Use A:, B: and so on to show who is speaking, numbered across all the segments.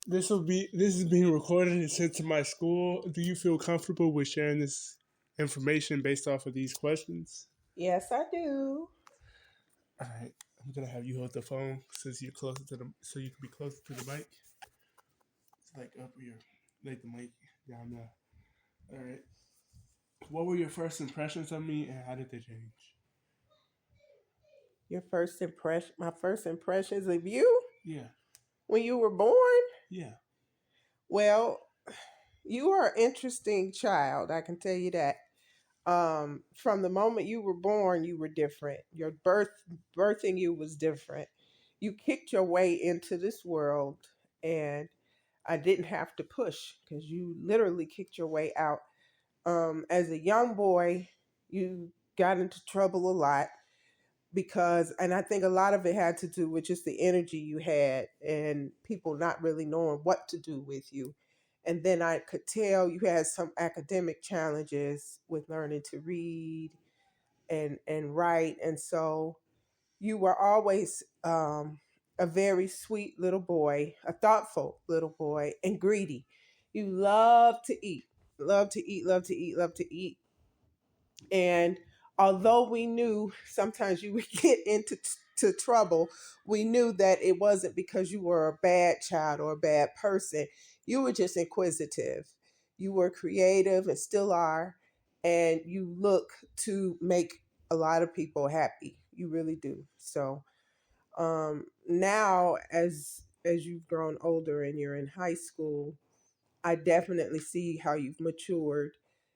A: This is being recorded and sent to my school. Do you feel comfortable with sharing this information based off of these questions?
B: Yes, I do.
A: All right. I'm gonna have you hold the phone since you're closer to the so you can be closer to the mic. It's like up here. Like the mic down there. All right. What were your first impressions of me and how did they change?
B: Your first impression, my first impressions of you
A: Yeah.
B: when you were born?
A: Yeah.
B: Well, you are an interesting child, I can tell you that. From the moment you were born, you were different. Your birthing you was different. You kicked your way into this world, and I didn't have to push because you literally kicked your way out. As a young boy, you got into trouble a lot because, and I think a lot of it had to do with just the energy you had and people not really knowing what to do with you. And then I could tell you had some academic challenges with learning to read and write. And so you were always a very sweet little boy, a thoughtful little boy, and greedy. You love to eat, love to eat, love to eat, love to eat. And although we knew sometimes you would get into to trouble, we knew that it wasn't because you were a bad child or a bad person. You were just inquisitive. You were creative and still are, and you look to make a lot of people happy. You really do. So now, as you've grown older and you're in high school, I definitely see how you've matured.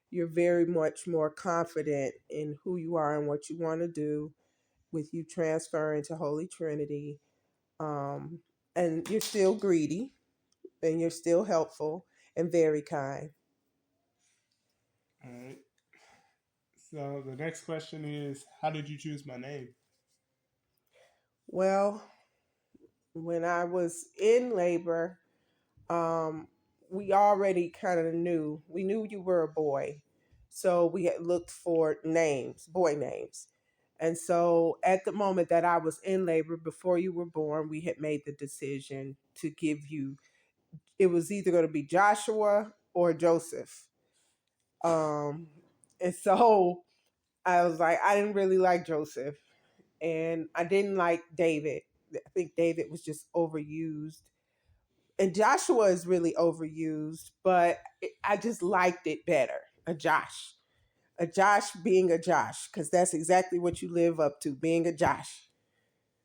B: You're very much more confident in who you are and what you want to do with you transferring to Holy Trinity. Um, and you're still greedy and you're still helpful and very kind.
A: All right. So the next question is, how did you choose my name?
B: Well, when I was in labor, um, we already kind of knew. We knew you were a boy. So we had looked for names, boy names. And so at the moment that I was in labor, before you were born, we had made the decision to give you, it was either going to be Joshua or Joseph. Um, and so I was like, I didn't really like Joseph. And I didn't like David. I think David was just overused. And Joshua is really overused, but I just liked it better. A Josh. A Josh being a Josh, because that's exactly what you live up to, being a Josh.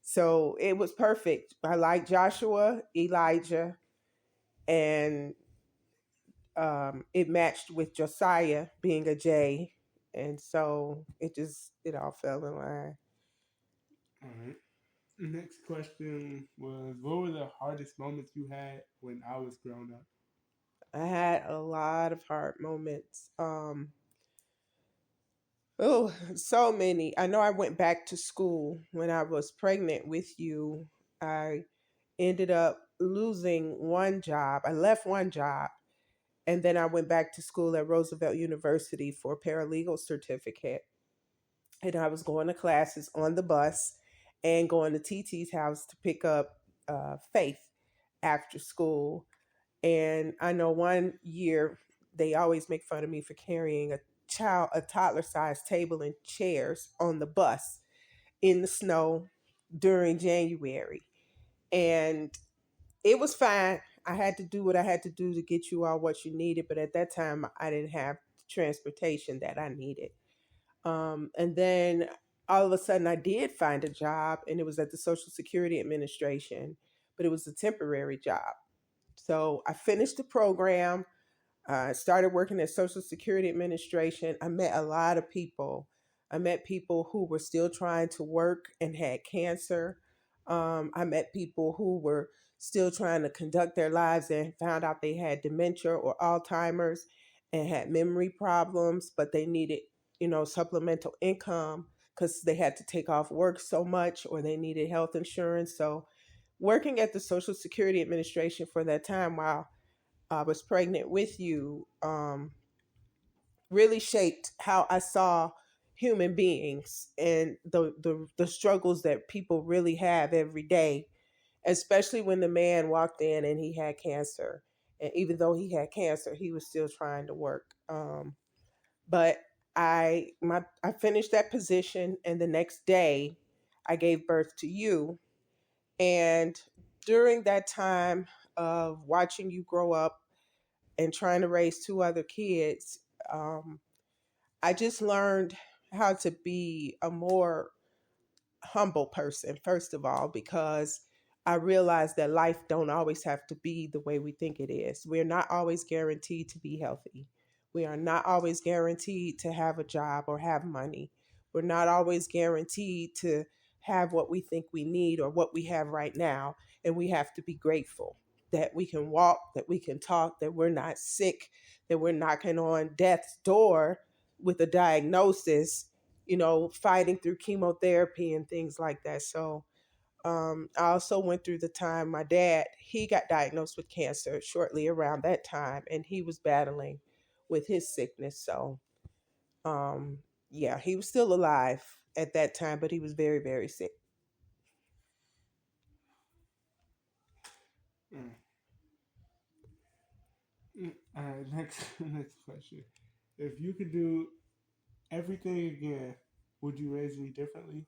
B: So it was perfect. I like Joshua, Elijah, and it matched with Josiah being a J. And so it all fell in line.
A: All right. Next question was, what were the hardest moments you had when I was growing up?
B: I had a lot of hard moments. Oh, so many. I know I went back to school when I was pregnant with you. I ended up losing one job. I left one job and then I went back to school at Roosevelt University for a paralegal certificate. And I was going to classes on the bus and going to TT's house to pick up Faith after school. And I know one year they always make fun of me for carrying a toddler sized table and chairs on the bus in the snow during January. And it was fine. I had to do what I had to do to get you all what you needed, but at that time I didn't have the transportation that I needed. And then all of a sudden I did find a job and it was at the Social Security Administration, but it was a temporary job. So I finished the program. I started working at Social Security Administration. I met a lot of people. I met people who were still trying to work and had cancer. I met people who were still trying to conduct their lives and found out they had dementia or Alzheimer's and had memory problems, but they needed, supplemental income because they had to take off work so much or they needed health insurance. So working at the Social Security Administration for that time while I was pregnant with you really shaped how I saw human beings and the struggles that people really have every day. especially when the man walked in and he had cancer. And even though he had cancer, he was still trying to work. But I finished that position, and the next day, I gave birth to you. And during that time of watching you grow up and trying to raise two other kids, um, I just learned how to be a more humble person, first of all, because I realized that life don't always have to be the way we think it is. We're not always guaranteed to be healthy. We are not always guaranteed to have a job or have money. We're not always guaranteed to have what we think we need or what we have right now. And we have to be grateful that we can walk, that we can talk, that we're not sick, that we're knocking on death's door with a diagnosis, fighting through chemotherapy and things like that. So I also went through the time my dad, he got diagnosed with cancer shortly around that time, and he was battling with his sickness. So um, yeah, he was still alive at that time, but he was very, very sick.
A: Mm. All right, next next question. If you could do everything again, would you raise me differently?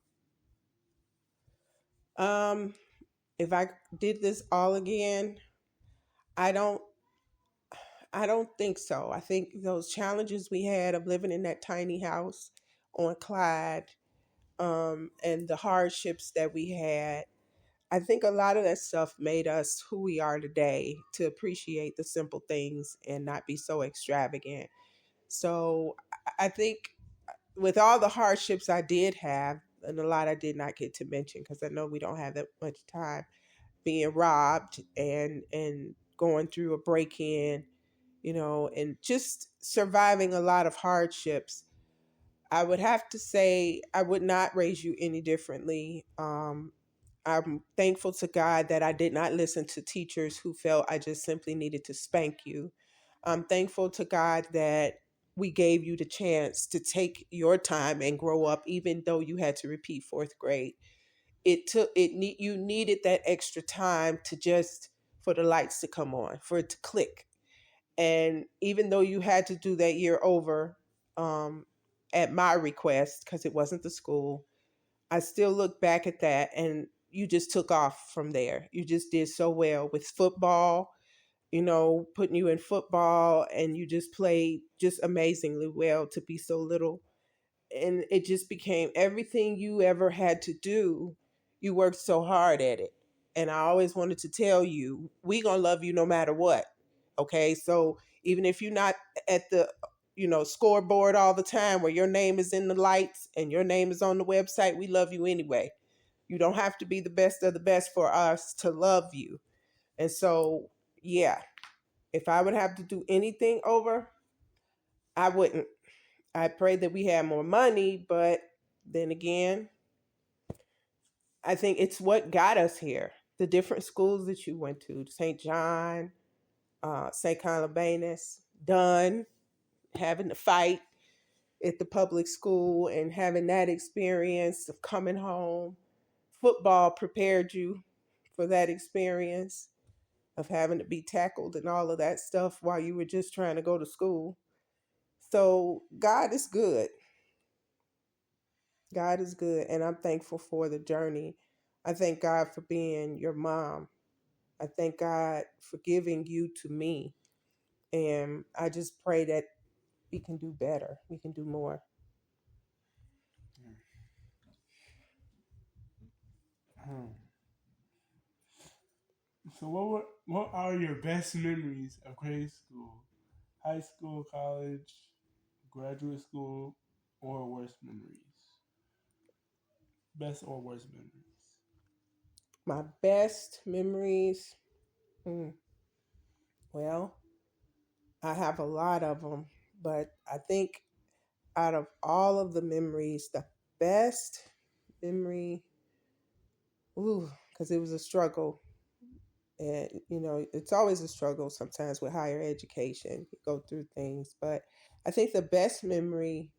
B: Um, if I did this all again, I don't I don't think so. I think those challenges we had of living in that tiny house on Clyde, and the hardships that we had, I think a lot of that stuff made us who we are today, to appreciate the simple things and not be so extravagant. So I think with all the hardships I did have, and a lot I did not get to mention because I know we don't have that much time, being robbed and going through a break in, and just surviving a lot of hardships. I would have to say I would not raise you any differently. I'm thankful to God that I did not listen to teachers who felt I just simply needed to spank you. I'm thankful to God that we gave you the chance to take your time and grow up, even though you had to repeat fourth grade. You needed that extra time to just for the lights to come on, for it to click. And even though you had to do that year over, um, at my request, because it wasn't the school, I still look back at that, and you just took off from there. You just did so well with football, putting you in football, and you just played just amazingly well to be so little. And it just became everything you ever had to do. You worked so hard at it. And I always wanted to tell you, we gonna love you no matter what. Okay. So even if you're not at the scoreboard all the time where your name is in the lights and your name is on the website, we love you anyway. You don't have to be the best of the best for us to love you. And so, yeah, if I would have to do anything over, I wouldn't. I pray that we had more money, but then again, I think it's what got us here. The different schools that you went to, St. John, St. Colubanus, Dunn, having to fight at the public school and having that experience of coming home. Football prepared you for that experience of having to be tackled and all of that stuff while you were just trying to go to school. So God is good. God is good, and I'm thankful for the journey. I thank God for being your mom. I thank God for giving you to me. And I just pray that we can do better. We can do more.
A: Hmm. So what are your best memories of grade school, high school, college, graduate school, or worst memories? Best or worst memories?
B: My best memories, mm, well, I have a lot of them, but I think out of all of the memories, the best memory, ooh, because it was a struggle. And, it's always a struggle sometimes with higher education. You go through things. But I think the best memory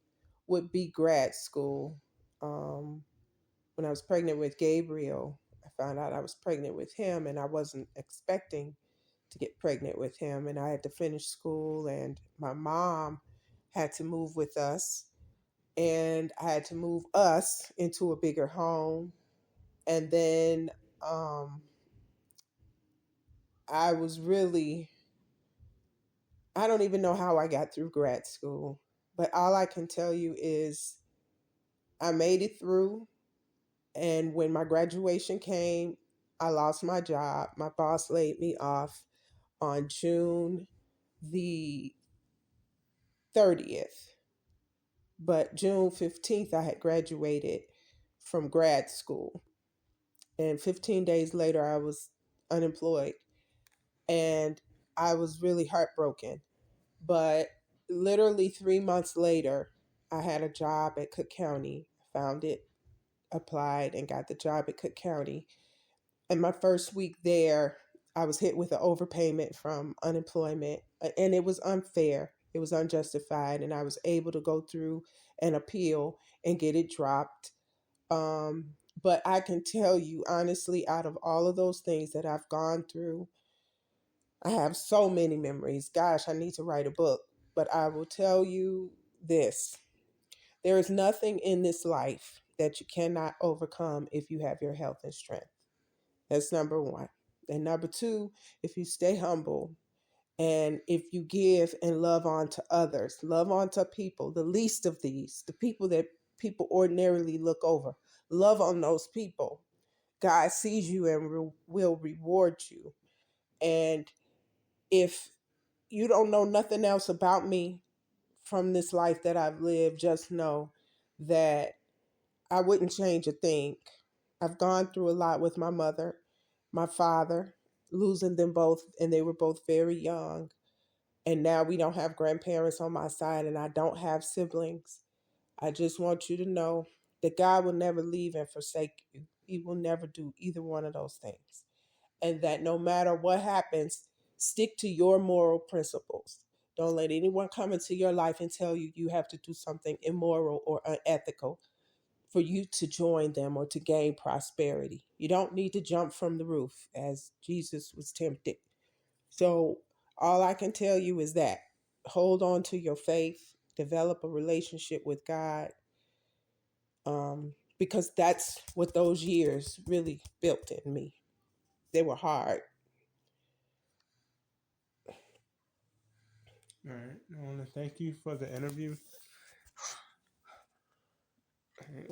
B: would be grad school. When I was pregnant with Gabriel, I found out I was pregnant with him, and I wasn't expecting to get pregnant with him. And I had to finish school, and my mom had to move with us, and I had to move us into a bigger home. And then um, I was really, I don't even know how I got through grad school, but all I can tell you is I made it through. And when my graduation came, I lost my job. My boss laid me off on June the 30th. But June 15th, I had graduated from grad school. And 15 days later, I was unemployed. And I was really heartbroken. But literally 3 months later, I had a job at Cook County, found it, applied, and got the job at Cook County. And my first week there, I was hit with an overpayment from unemployment, and it was unfair. It was unjustified, and I was able to go through an appeal and get it dropped. But I can tell you honestly, out of all of those things that I've gone through, I have so many memories. Gosh, I need to write a book. But I will tell you this: there is nothing in this life that you cannot overcome if you have your health and strength. That's number one. And number two, if you stay humble and if you give and love on to others, love on to people, the least of these, the people that people ordinarily look over, love on those people. God sees you and will reward you. And if you don't know nothing else about me from this life that I've lived, just know that I wouldn't change a thing. I've gone through a lot with my mother, my father, losing them both, and they were both very young. And now we don't have grandparents on my side, and I don't have siblings. I just want you to know that God will never leave and forsake you. He will never do either one of those things. And that no matter what happens, stick to your moral principles. Don't let anyone come into your life and tell you you have to do something immoral or unethical for you to join them or to gain prosperity. You don't need to jump from the roof as Jesus was tempted. So, all I can tell you is that hold on to your faith, develop a relationship with God, because that's what those years really built in me. They were hard.
A: All right. I want to thank you for the interview. All right.